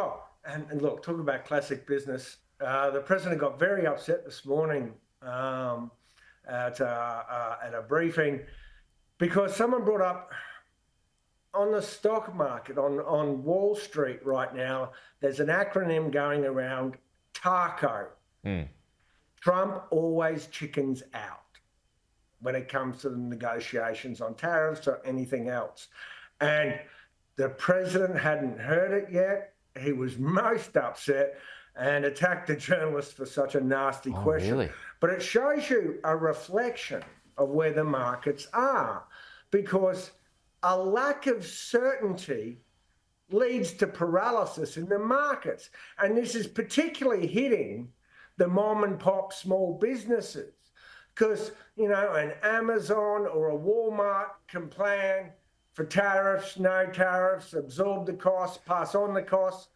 Well, and look, talk about classic business. The president got very upset this morning at a briefing because someone brought up on the stock market, on Wall Street right now, there's an acronym going around, TARCO. Trump always chickens out when it comes to the negotiations on tariffs or anything else. And the president hadn't heard it yet. He was most upset and attacked the journalist for such a nasty question. Really? But it shows you a reflection of where the markets are, because a lack of certainty leads to paralysis in the markets. And this is particularly hitting the mom and pop small businesses, because, you know, an Amazon or a Walmart can plan for tariffs, no tariffs, absorb the costs, pass on the costs.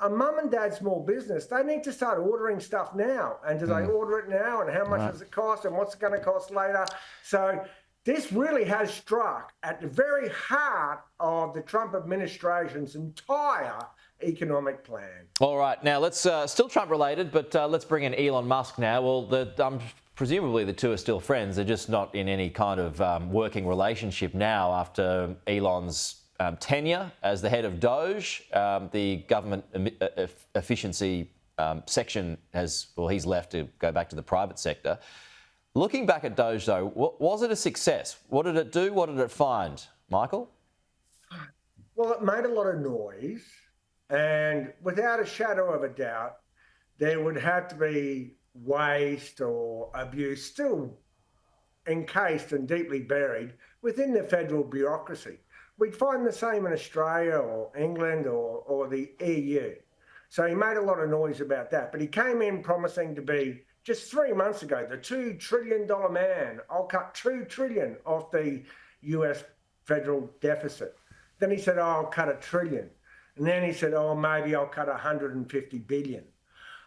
A mum and dad small business, they need to start ordering stuff now. And do they order it now? And how much does it cost? And what's it going to cost later? So this really has struck at the very heart of the Trump administration's entire economic plan. All right, now let's still Trump related, but let's bring in Elon Musk now. Well, presumably the two are still friends. They're just not in any kind of working relationship now after Elon's tenure as the head of Doge. The government efficiency section he's left to go back to the private sector. Looking back at Doge though, was it a success? What did it do? What did it find? Michael? Well, it made a lot of noise, and without a shadow of a doubt, there would have to be waste or abuse still encased and deeply buried within the federal bureaucracy. We'd find the same in Australia or England or the EU. So he made a lot of noise about that. But he came in promising to be, just 3 months ago, the $2 trillion man. I'll cut $2 trillion off the US federal deficit. Then he said, oh, I'll cut $1 trillion. And then he said, oh, maybe I'll cut 150 billion.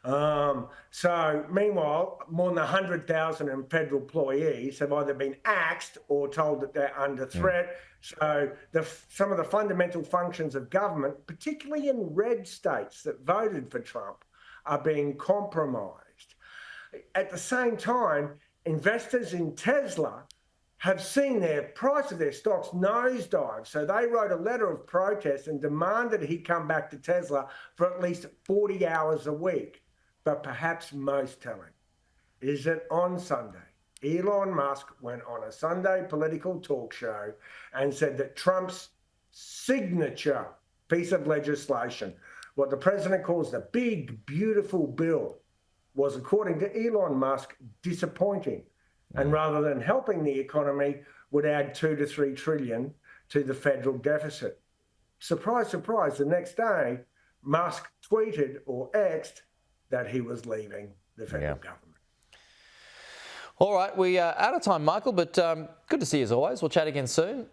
So meanwhile, more than 100,000 federal employees have either been axed or told that they're under threat. So some of the fundamental functions of government, particularly in red states that voted for Trump, are being compromised. At the same time, investors in Tesla have seen their price of their stocks nosedive. So they wrote a letter of protest and demanded he come back to Tesla for at least 40 hours a week. But perhaps most telling is that on Sunday, Elon Musk went on a Sunday political talk show and said that Trump's signature piece of legislation, what the president calls the big, beautiful bill, was, according to Elon Musk, disappointing. And rather than helping the economy, would add 2 to 3 trillion to the federal deficit. Surprise, surprise, the next day, Musk tweeted or X'd that he was leaving the federal government. All right, we are out of time, Michael, but good to see you as always. We'll chat again soon.